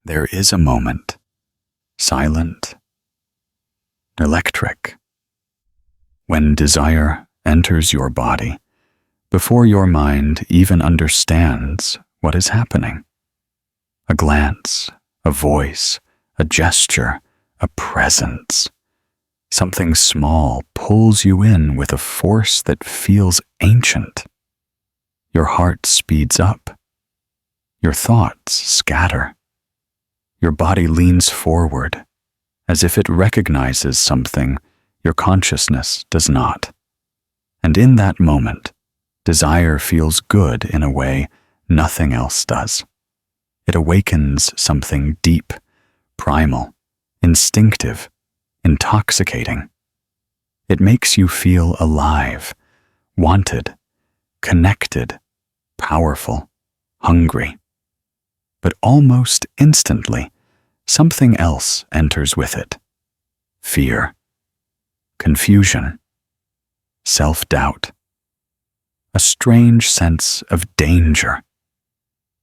There is a moment, silent, electric, when desire enters your body before your mind even understands what is happening. A glance, a voice, a gesture, a presence. Something small pulls you in with a force that feels ancient. Your heart speeds up. Your thoughts scatter. Your body leans forward, as if it recognizes something your consciousness does not. And in that moment, desire feels good in a way nothing else does. It awakens something deep, primal, instinctive, intoxicating. It makes you feel alive, wanted, connected, powerful, hungry. But almost instantly, something else enters with it. Fear, confusion, self-doubt, a strange sense of danger,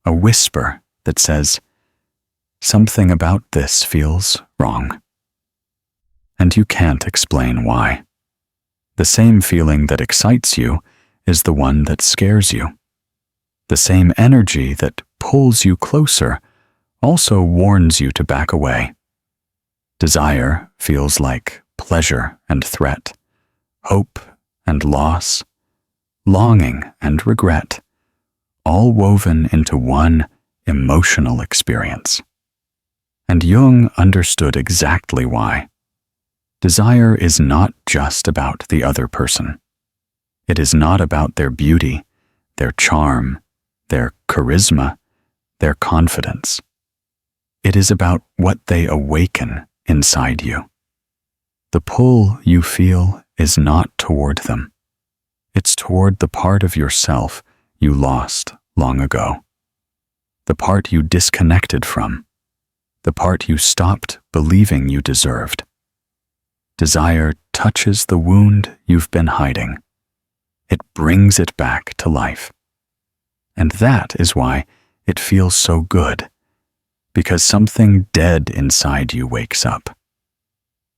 a whisper that says, "Something about this feels wrong." And you can't explain why. The same feeling that excites you is the one that scares you. The same energy that pulls you closer also warns you to back away. Desire feels like pleasure and threat, hope and loss, longing and regret, all woven into one emotional experience. And Jung understood exactly why. Desire is not just about the other person. It is not about their beauty, their charm, their charisma, their confidence. It is about what they awaken inside you. The pull you feel is not toward them. It's toward the part of yourself you lost long ago. The part you disconnected from. The part you stopped believing you deserved. Desire touches the wound you've been hiding. It brings it back to life. And that is why it feels so good, because something dead inside you wakes up.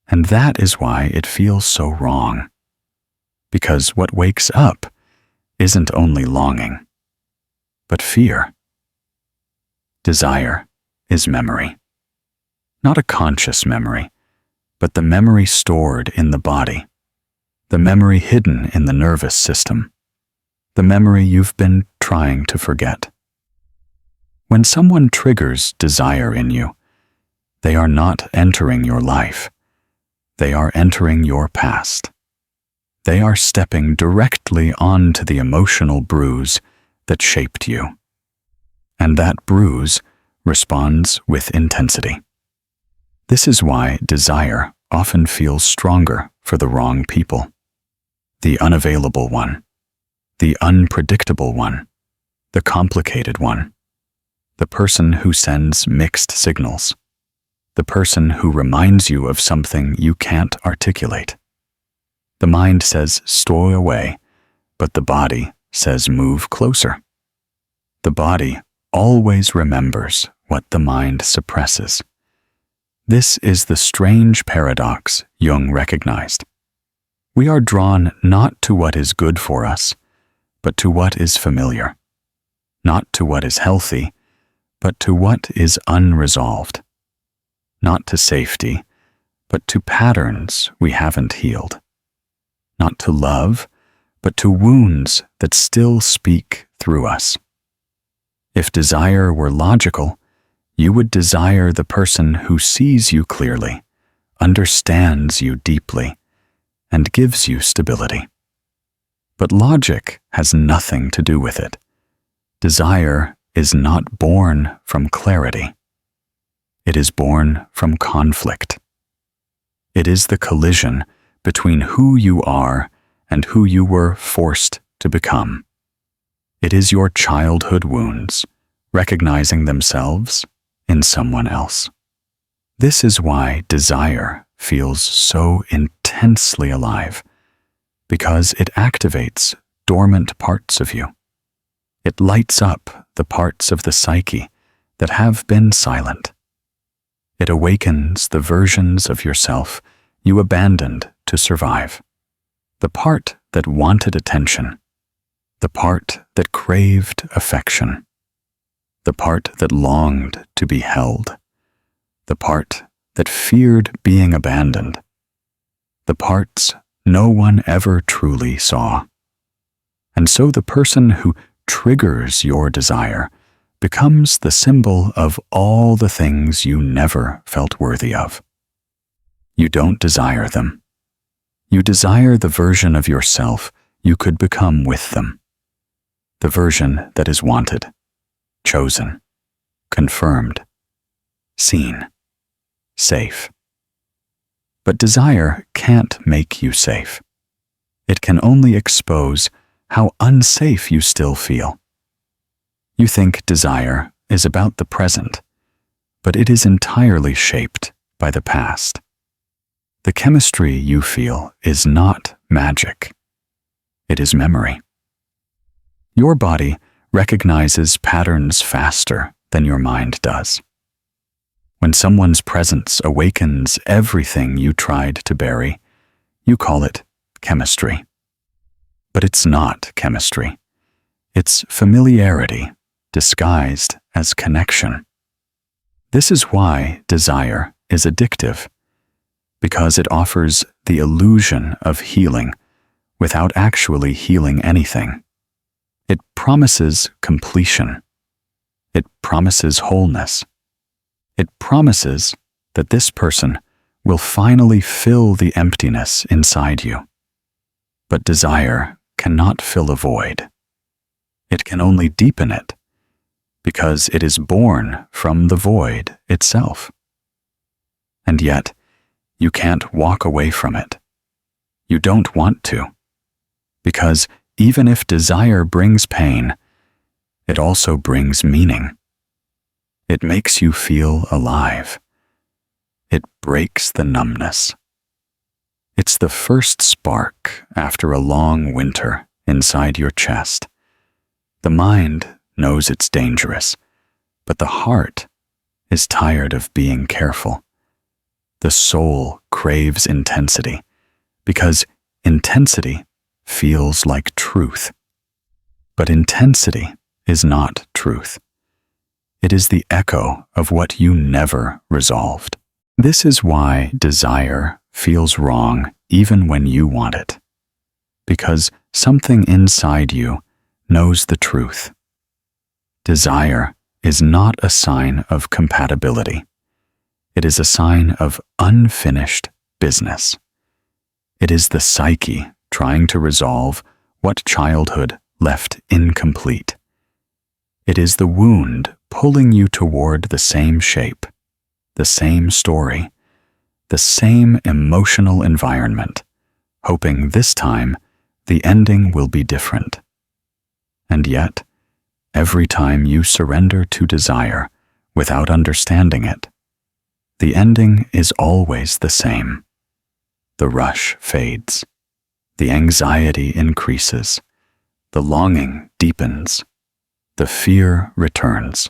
And that is why it feels so wrong, because what wakes up isn't only longing, but fear. Desire is memory. Not a conscious memory, but the memory stored in the body, the memory hidden in the nervous system, the memory you've been trying to forget. When someone triggers desire in you, they are not entering your life. They are entering your past. They are stepping directly onto the emotional bruise that shaped you. And that bruise responds with intensity. This is why desire often feels stronger for the wrong people. The unavailable one, the unpredictable one, the complicated one, the person who sends mixed signals, the person who reminds you of something you can't articulate. The mind says stay away, but the body says move closer. The body always remembers what the mind suppresses. This is the strange paradox Jung recognized. We are drawn not to what is good for us, but to what is familiar. Not to what is healthy, but to what is unresolved. Not to safety, but to patterns we haven't healed. Not to love, but to wounds that still speak through us. If desire were logical, you would desire the person who sees you clearly, understands you deeply, and gives you stability. But logic has nothing to do with it. Desire is not born from clarity. It is born from conflict. It is the collision between who you are and who you were forced to become. It is your childhood wounds recognizing themselves in someone else. This is why desire feels so intensely alive, because it activates dormant parts of you. It lights up the parts of the psyche that have been silent. It awakens the versions of yourself you abandoned to survive. The part that wanted attention. The part that craved affection. The part that longed to be held. The part that feared being abandoned. The parts no one ever truly saw. And so the person who triggers your desire becomes the symbol of all the things you never felt worthy of. You don't desire them. You desire the version of yourself you could become with them. The version that is wanted, chosen, confirmed, seen, safe. But desire can't make you safe. It can only expose how unsafe you still feel. You think desire is about the present, but it is entirely shaped by the past. The chemistry you feel is not magic. It is memory. Your body recognizes patterns faster than your mind does. When someone's presence awakens everything you tried to bury, you call it chemistry. But it's not chemistry. It's familiarity disguised as connection. This is why desire is addictive, because it offers the illusion of healing without actually healing anything. It promises completion. It promises wholeness. It promises that this person will finally fill the emptiness inside you. But desire cannot fill a void. It can only deepen it, because it is born from the void itself. And yet, you can't walk away from it. You don't want to, because even if desire brings pain, it also brings meaning. It makes you feel alive. It breaks the numbness. It's the first spark after a long winter inside your chest. The mind knows it's dangerous, but the heart is tired of being careful. The soul craves intensity, because intensity feels like truth. But intensity is not truth. It is the echo of what you never resolved. This is why desire feels wrong even when you want it, because something inside you knows the truth. Desire is not a sign of compatibility. It is a sign of unfinished business. It is the psyche trying to resolve what childhood left incomplete. It is the wound pulling you toward the same shape, the same story, the same emotional environment, hoping this time the ending will be different. And yet, every time you surrender to desire without understanding it, the ending is always the same. The rush fades. The anxiety increases. The longing deepens. The fear returns.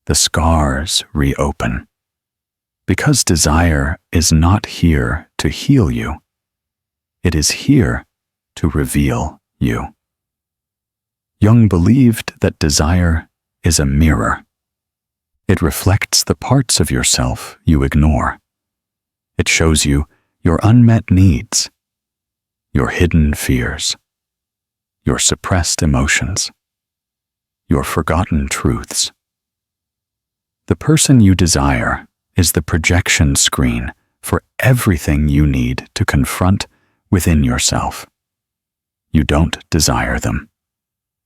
The scars reopen. Because desire is not here to heal you. It is here to reveal you. Jung believed that desire is a mirror. It reflects the parts of yourself you ignore. It shows you your unmet needs, your hidden fears, your suppressed emotions, your forgotten truths. The person you desire is the projection screen for everything you need to confront within yourself. You don't desire them.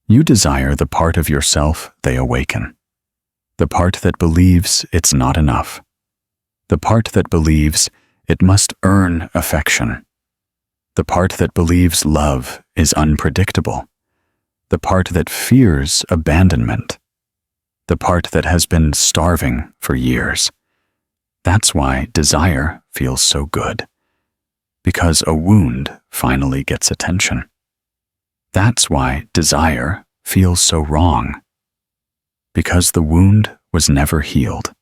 You desire the part of yourself they awaken. The part that believes it's not enough. The part that believes it must earn affection. The part that believes love is unpredictable. The part that fears abandonment. The part that has been starving for years. That's why desire feels so good. Because a wound finally gets attention. That's why desire feels so wrong. Because the wound was never healed.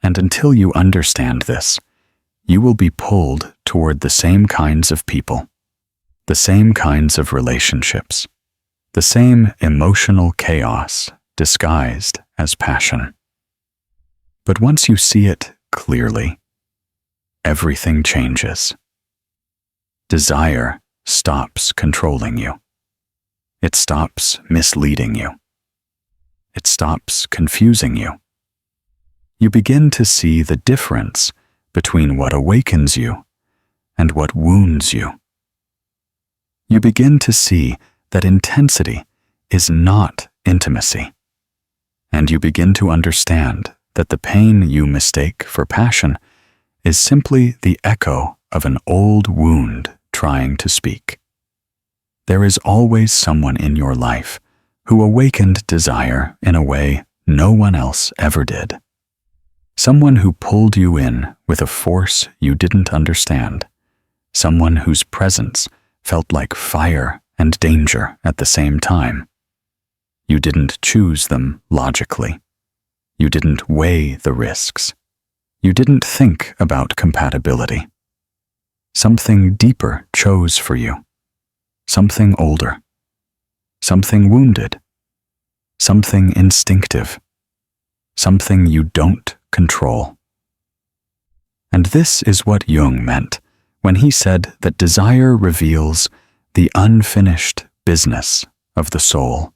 And And until you understand this, you will be pulled toward the same kinds of people, the same kinds of relationships, the same emotional chaos disguised as passion. But once you see it clearly, everything changes. Desire stops controlling you. It stops misleading you. It stops confusing you. You begin to see the difference between what awakens you and what wounds you. You begin to see that intensity is not intimacy. And you begin to understand that the pain you mistake for passion is simply the echo of an old wound trying to speak. There is always someone in your life who awakened desire in a way no one else ever did. Someone who pulled you in with a force you didn't understand. Someone whose presence felt like fire and danger at the same time. You didn't choose them logically. You didn't weigh the risks. You didn't think about compatibility. Something deeper chose for you. Something older. Something wounded. Something instinctive. Something you don't control. And this is what Jung meant when he said that desire reveals the unfinished business of the soul.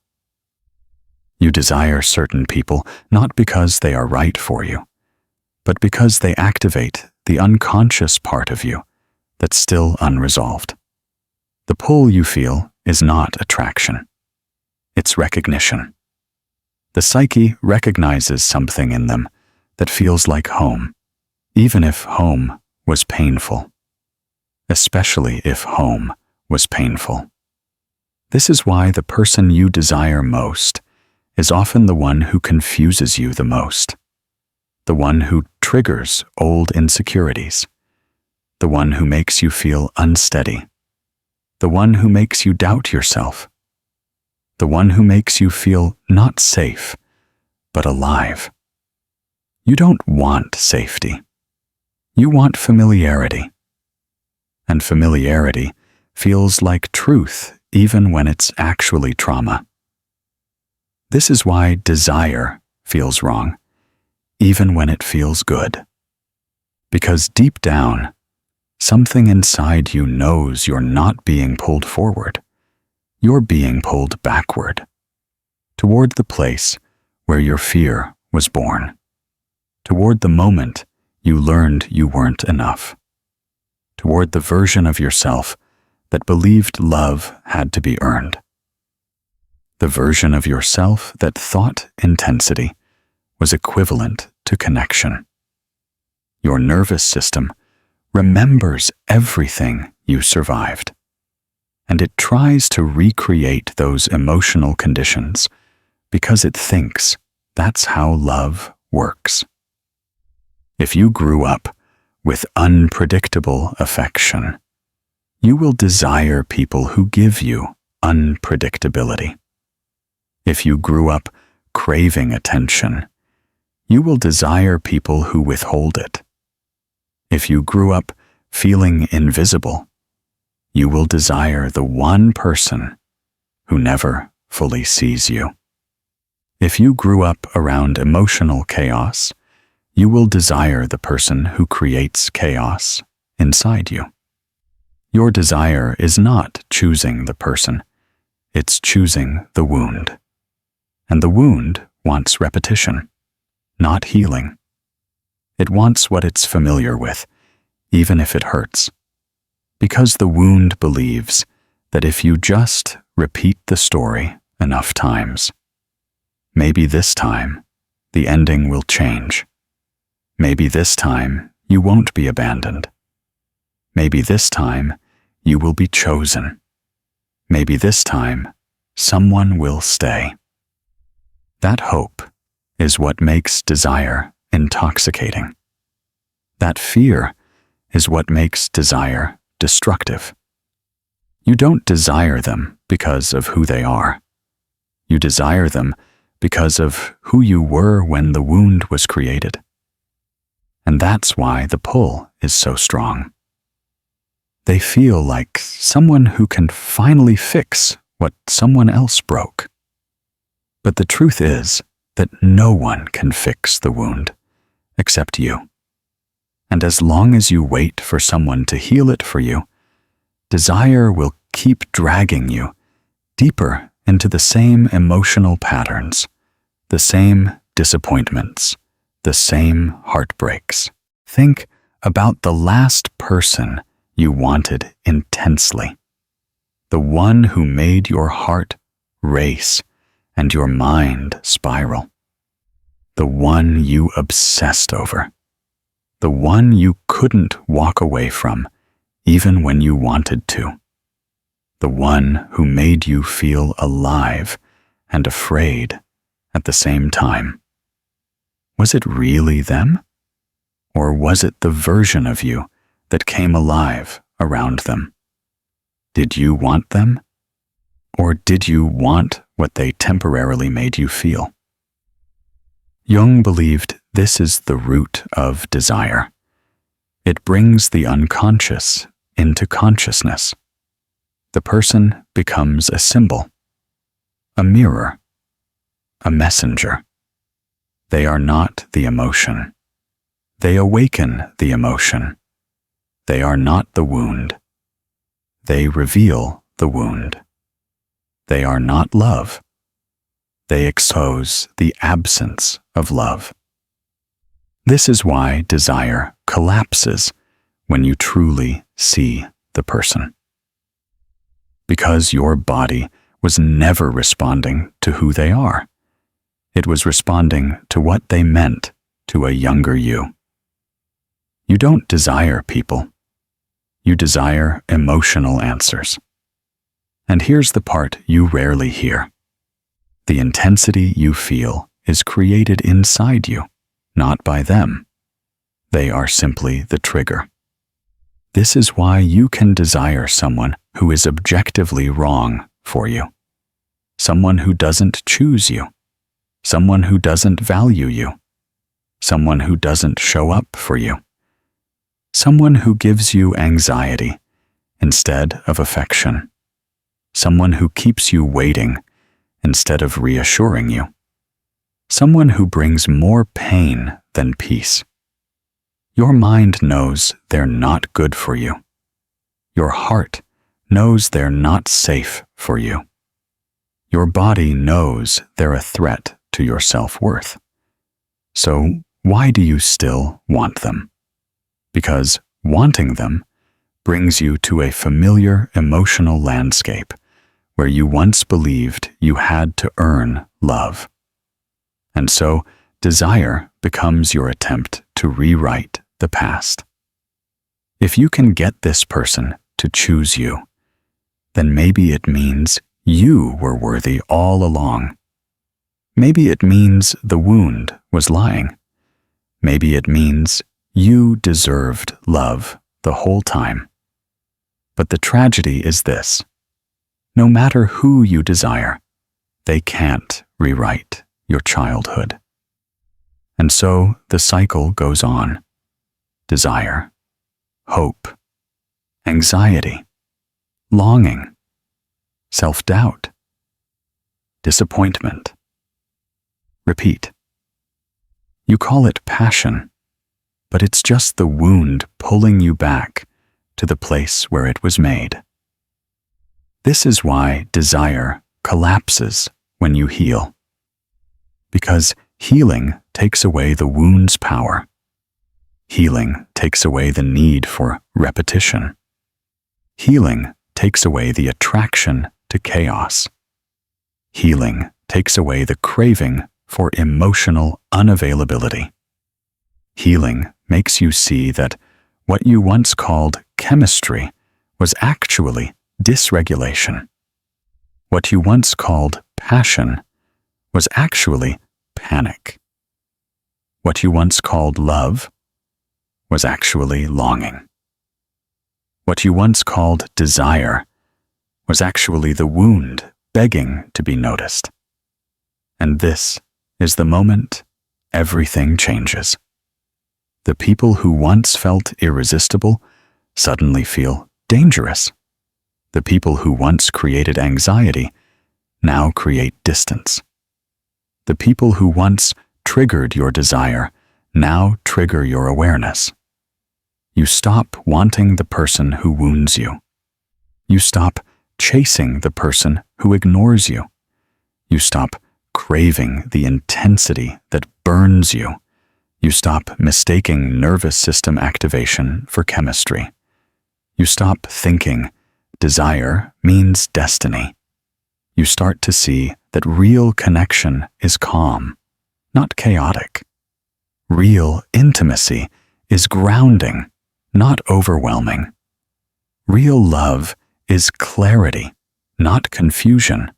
You desire certain people not because they are right for you, but because they activate the unconscious part of you that's still unresolved. The pull you feel is not attraction. It's recognition. The psyche recognizes something in them that feels like home, even if home was painful. Especially if home was painful. This is why the person you desire most is often the one who confuses you the most, the one who triggers old insecurities, the one who makes you feel unsteady, the one who makes you doubt yourself, the one who makes you feel not safe, but alive. You don't want safety. You want familiarity. And familiarity feels like truth even when it's actually trauma. This is why desire feels wrong, even when it feels good. Because deep down, something inside you knows you're not being pulled forward. You're being pulled backward, toward the place where your fear was born, toward the moment you learned you weren't enough, toward the version of yourself that believed love had to be earned, the version of yourself that thought intensity was equivalent to connection. Your nervous system remembers everything you survived, and it tries to recreate those emotional conditions because it thinks that's how love works. If you grew up with unpredictable affection, you will desire people who give you unpredictability. If you grew up craving attention, you will desire people who withhold it. If you grew up feeling invisible, you will desire the one person who never fully sees you. If you grew up around emotional chaos, you will desire the person who creates chaos inside you. Your desire is not choosing the person, it's choosing the wound. And the wound wants repetition, not healing. It wants what it's familiar with, even if it hurts. Because the wound believes that if you just repeat the story enough times, maybe this time the ending will change. Maybe this time you won't be abandoned. Maybe this time you will be chosen. Maybe this time someone will stay. That hope is what makes desire intoxicating. That fear is what makes desire destructive. You don't desire them because of who they are. You desire them because of who you were when the wound was created. that's why the pull is so strong. They feel like someone who can finally fix what someone else broke. But the truth is that no one can fix the wound except you. And as long as you wait for someone to heal it for you, desire will keep dragging you deeper into the same emotional patterns, the same disappointments, the same heartbreaks. Think about the last person you wanted intensely, the one who made your heart race and your mind spiral, the one you obsessed over, the one you couldn't walk away from even when you wanted to, the one who made you feel alive and afraid at the same time. Was it really them? Or was it the version of you that came alive around them? Did you want them? Or did you want what they temporarily made you feel? Jung believed this is the root of desire. It brings the unconscious into consciousness. The person becomes a symbol, a mirror, a messenger. They are not the emotion. They awaken the emotion. They are not the wound. They reveal the wound. They are not love. They expose the absence of love. This is why desire collapses when you truly see the person. Because your body was never responding to who they are. It was responding to what they meant to a younger you. You don't desire people. You desire emotional answers. And here's the part you rarely hear. The intensity you feel is created inside you, not by them. They are simply the trigger. This is why you can desire someone who is objectively wrong for you, someone who doesn't choose you, someone who doesn't value you, someone who doesn't show up for you, someone who gives you anxiety instead of affection, someone who keeps you waiting instead of reassuring you, someone who brings more pain than peace. Your mind knows they're not good for you. Your heart knows they're not safe for you. Your body knows they're a threat to your self-worth. So why do you still want them? Because wanting them brings you to a familiar emotional landscape where you once believed you had to earn love. And so desire becomes your attempt to rewrite the past. If you can get this person to choose you, then maybe it means you were worthy all along. Maybe it means the wound was lying. Maybe it means you deserved love the whole time. But the tragedy is this. No matter who you desire, they can't rewrite your childhood. And so the cycle goes on. Desire, hope, anxiety, longing, self-doubt, disappointment. Repeat. You call it passion, but it's just the wound pulling you back to the place where it was made. This is why desire collapses when you heal. Because healing takes away the wound's power. Healing takes away the need for repetition. Healing takes away the attraction to chaos. Healing takes away the craving for emotional unavailability. Healing makes you see that what you once called chemistry was actually dysregulation. What you once called passion was actually panic. What you once called love was actually longing. What you once called desire was actually the wound begging to be noticed. And this is the moment everything changes. The The people who once felt irresistible suddenly feel dangerous. The people who once created anxiety now create distance. The people who once triggered your desire now trigger your awareness. You stop wanting the person who wounds you. You stop chasing the person who ignores you. You stop craving the intensity that burns you. You stop mistaking nervous system activation for chemistry. You stop thinking desire means destiny. You start to see that real connection is calm, not chaotic. Real intimacy is grounding, not overwhelming. Real love is clarity, not confusion.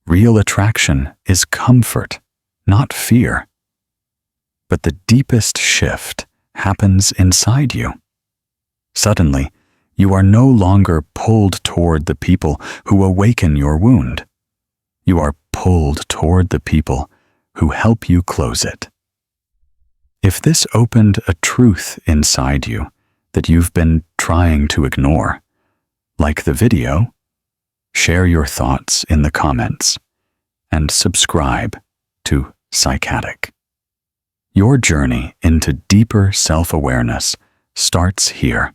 Real attraction is comfort, not fear. But the deepest shift happens inside you. Suddenly, you are no longer pulled toward the people who awaken your wound. You are pulled toward the people who help you close it. If this opened a truth inside you that you've been trying to ignore, like the video, share your thoughts in the comments, and subscribe to Psychatic. Your journey into deeper self-awareness starts here.